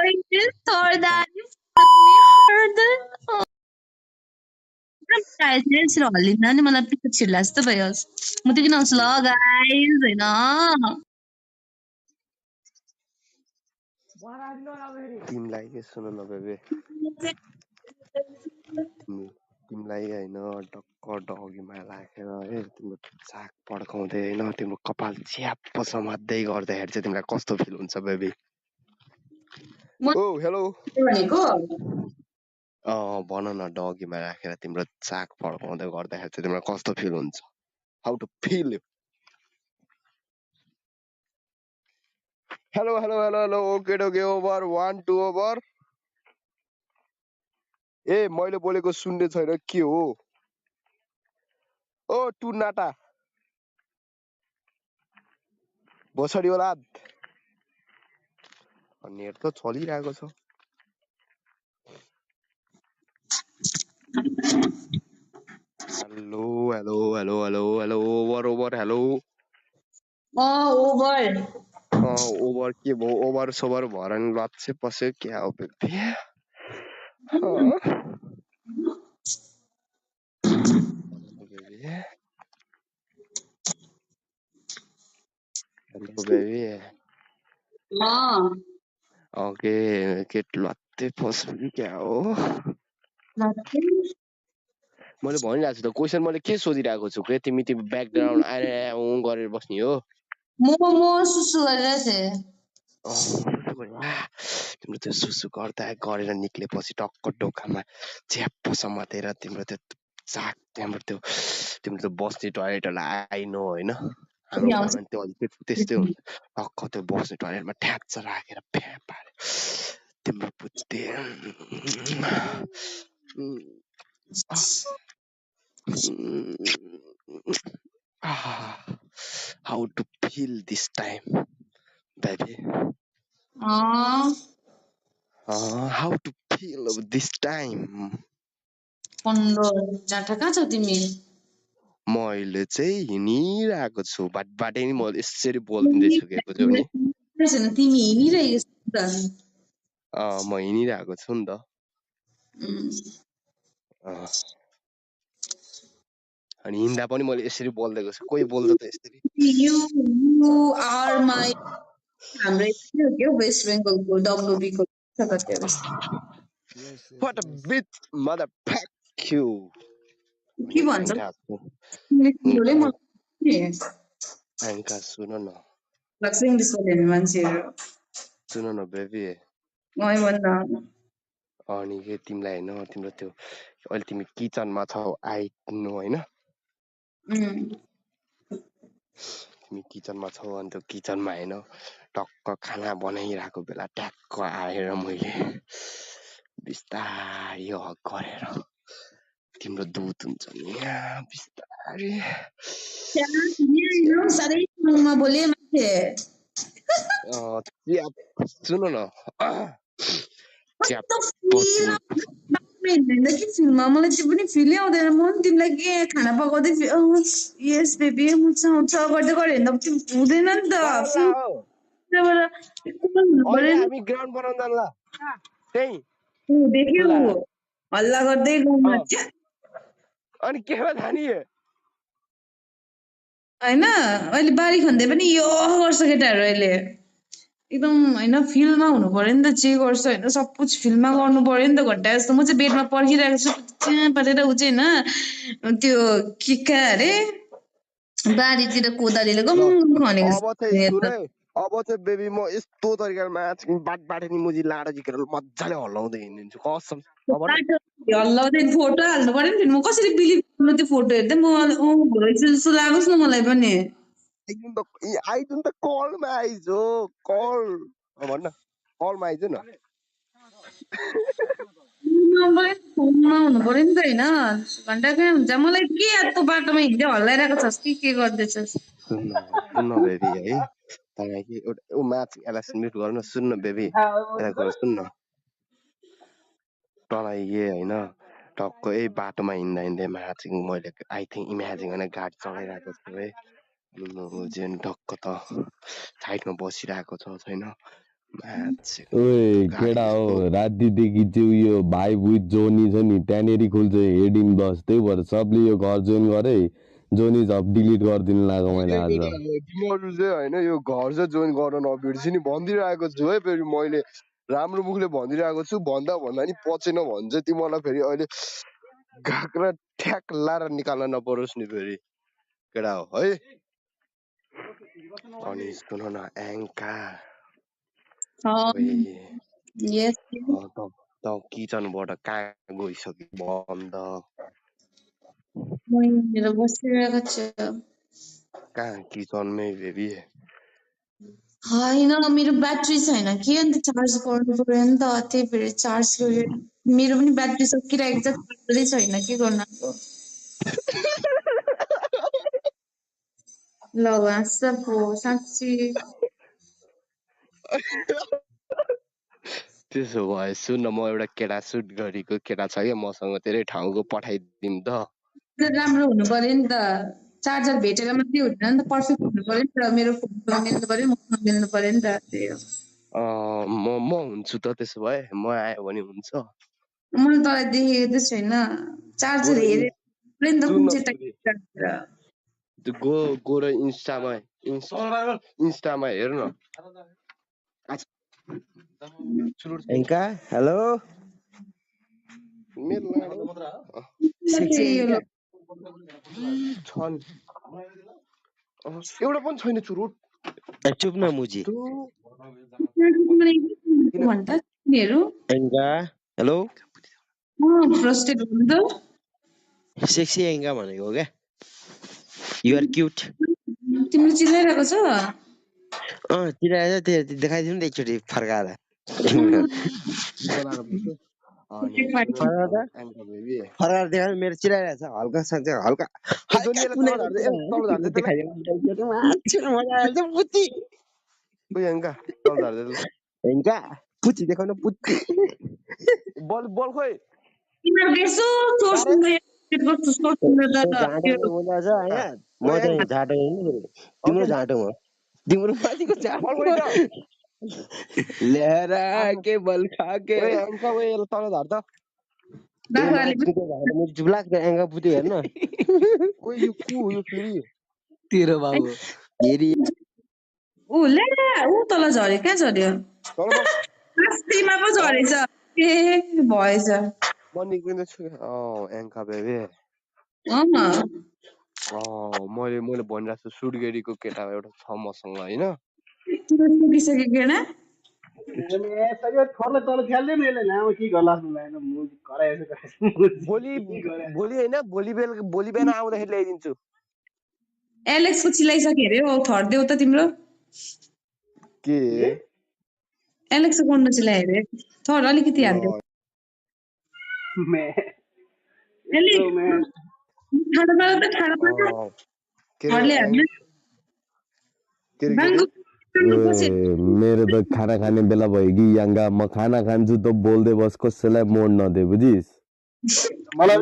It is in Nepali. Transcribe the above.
going this or that. You fuck me harder. Tiles हल्लिँदा नि मलाई पिक्चर छिर्ला जस्तो भयो म त किन आउँछु ल गाइज होइन तिमीलाई के सुन न बेबी तिमीलाई होइन टक्क डगीमा राखेर है तिम्रो चाक पड्काउँदै होइन तिम्रो कपाल च्याप्प समात्दै गर्दाखेरि चाहिँ तिमीलाई कस्तो फिल हुन्छ बेबी ओ हेलो भनेको भन न डगीमा राखेर तिम्रो चाक पड्काउँदै गर्दाखेरि चाहिँ तिमीलाई कस्तो फिल हुन्छ how to feel hello hello hello hello okay dokey over 1 2 over ए मैले बोलेको सुन्ने छैन के हो ओ टु नाटा भोसडी होला नेट त चलिरहेको छ hello hello hello hello hello over over hello over over के भयो ओभर सोभर भएर नि लच्छे पस्यो क्या हो बेबी हेलो बेबी ओके के लत्ते पस्यो कि क्या हो मैले भनिरहेको छु त क्वेसन मैले के सोधिरहेको छु के तिमी ब्याकग्राउन्ड आएर गरेर बस्ने हो म सुसु गरेर तिम्रो त्यो सुसु गर्दा गरेर निक्लेपछि टक्क डोकामा च्याप्प समातेर तिम्रो त्यो चाक त्यहाँबाट त्यो तिम्रो त्यो बस्ने टोयलेटहरूलाई आइनो होइन हाम्रो घरमा त्यो त्यस्तै हुन्छ टक्क त्यो बस्ने टोयलेटमा ठ्याच्च राखेर फ्या पारे तिम्रो बुद्धि how to feel this time baby how to feel this time कहाँ छौ तिमी मैले चाहिँ हिँडिरहेको छु बाटै नि म यसरी बोल्दैछु के बुझ्यौ नि तिमी हिँडिरहेको म हिँडिरहेको छु नि त अनि हिँड्दा पनि मैले यसरी बोल्दैको छु कोही बोल्छ त यसरी you are my हाम्रो के वेस्ट बेंगलको डब्लुबी को what a bitch motherfuck you के भन्छ आङ्का सुन न लाग्छ इङ्ग्लिस बोल्ने मान्छेहरू सुन न बेबी अनि के तिमीलाई होइन तिम्रो त्यो अहिले तिमी किचनमा छौ आइनु होइन तिमी किचनमा छौ अनि त्यो किचनमा होइन टक्क खाना बनाइरहेको बेला ट्याक्क आएर मैले बिस्तारै हक गरेर तिम्रो दुध हुन्छ नि बिस्तारै सुन न फिल्ममा मलाई त्यो पनि फिलै आउँदैन म पनि तिमीलाई के खाना पकाउँदै यस बेबी मुछ आउँछ गर्दै गऱ्यो भने त हुँदैन नि त देख्यो हल्ला गर्दै अनि केमा जाने होइन अहिले बारी खन्दै पनि यो गर्छ केटाहरू अहिले एकदम होइन फिल्डमा हुनु पर्यो नि त जे गर्छ होइन सब कुछ फिल्डमा गर्नु पर्यो नि त घन्टा जस्तो म चाहिँ बेडमा पर्खिरहेको छु चिया पारेर ऊ चाहिँ होइन त्यो के अरे बारीतिर कोदालीले गम खनेको अब चाहिँ बेबी म यस्तो तरिकाले माछ बाटै नि मुजी लाडो झिकेर मजाले हल्लाउँदै हिँडिदिन्छु कसम हल्लाउँदै फोटो हाल्नु पर्यो नि म कसरी बिलिभ गर्नु त्यो फोटो हेर्दै म जस्तो लागोस् न मलाई पनि आइज त कलमा आइज कल भन्न कलमा आइज न फोनमा हुनु पर्यो नि त होइन घन्टा कहाँ हुन्छ मलाई के यस्तो बाटोमा हिँड्दै हल्लाइरहेको छस् के गर्दैछस् सुन्न बेबी है कि एउटा म्याच यसलाई म्युट गर न सुन्न बेबी यसलाई सुन्न तँलाई के होइन टक्क यही बाटोमा हिँड्दा हिँड्दै म्याचिङ मैले आई थिङ्क इमेजिङ होइन गाडी चलाइरहेको छु है ढक्क त साइडमा बसिरहेको छ छैन मान्छेको ओए गाडी केटा हो जस्तो रातिदेखि चाहिँ उयो भाइब विथ जोनी छ नि त्यहाँनिर खुल्छ हेडिङ बस त्यही भएर सबले यो घर जोइन गरे जोनी जब डिलिट गरिदिनु लाग्यो मैले आज तिमीहरू चाहिँ होइन यो घर चाहिँ जोइन गर्न नबिर्सी नि भनिदिइरहेको छु है फेरि मैले राम्रो मुखले भनिदिइरहेको छु भन्दा भन्दा नि पचेन भने चाहिँ तिमीहरूलाई फेरि अहिले घाक्रा ठ्याक लाएर निकाल्न नपरोस् नि फेरि केटा हो है अनि सुन न एङ्का यस त किचनबाट कहाँ गइसक्यो बन्द मेरो बसिरहेको छु कहाँ किचनमै बेबी होइन मेरो ब्याट्री छैन कि अन्त चार्ज गर्नु पर्यो नि त त्यही भएर चार्ज गर्यो मेरो पनि ब्याट्री सकिरहेको छ चार्जरै छैन के गर्नु अब ल हाँस्छ पो साँच्ची त्यसो भए सुन न म एउटा केटा सुट गरेको केटा छ क्या मसँग धेरै ठाउँको पठाइदिउँ त राम्रो हुनु पर्यो नि त चार्जर भेटेर मात्रै हुँदैन नि त पर्फेक्ट हुनु पर्यो नि त मेरो फोनसँग मिल्नु पर्यो मसँग मिल्नु पर्यो नि त त्यही हो म हुन्छु त त्यसो भए म आयो भने हुन्छ मैले तँलाई देखेको त छैन चार्जर गोरो हेरेर नि त कुन सुन न चाहिँ फेरि टाइप त्यो गोरो इन्स्टामा हेर न एङ्का हेलो मेरो सेक्सी एङ्का छन् एउटा पनि छैन चुरोट चुप न मुजी भन्दा तिनीहरू एङ्का हेलो फ्रस्टेड हुनु त सेक्सी एङ्का भनेको हो क्या युआर क्युट तिमीले चिल्लाइरहेको छ चिराएछ त्यो देखाइदिनु नि त एकचोटि फर्काएर फर्काएर देखाएर मेरो चिराइरहेछ हल्का साँच्च हल्का एङ्का पुच्ची देखाउन पुच्ची बल खोइ तिमीहरूको यसो म चाहिँ झाटो तिम्रो झाटो हो तिम्रो माथिको झाटो ल्याएर के बल खाके तल झार त चुप लाग्छ एङ्गा पुति हेर्न यो को यो फेरि तेरो बाबु फेरि ऊ तल झऱ्यो कहाँ झऱ्यो अस्तिमा पो झरेछ ए भएछ म निक्लिँदैछु एङ्का बेबी मैले भनिरहेको छु सुटगेरीको केटा एउटा छ मसँग होइन पुगिसक्यो केटा भोलि होइन भोलि बिहान आउँदाखेरि ल्याइदिन्छु एलेक्सको चिलाइसक्यो अरे हौ थर देऊ त तिम्रो के एलेक्सको कोन्डो चिलायो अरे थर अलिकति हालिदेऊ ठाडो पार त ठाडो पार थरले हाल्नु मेरो त खाना खाने बेला भयो कि याङ्गा म खाना खान्छु त बोल्दै बस कसैलाई मोड नदे बुझिस मलाई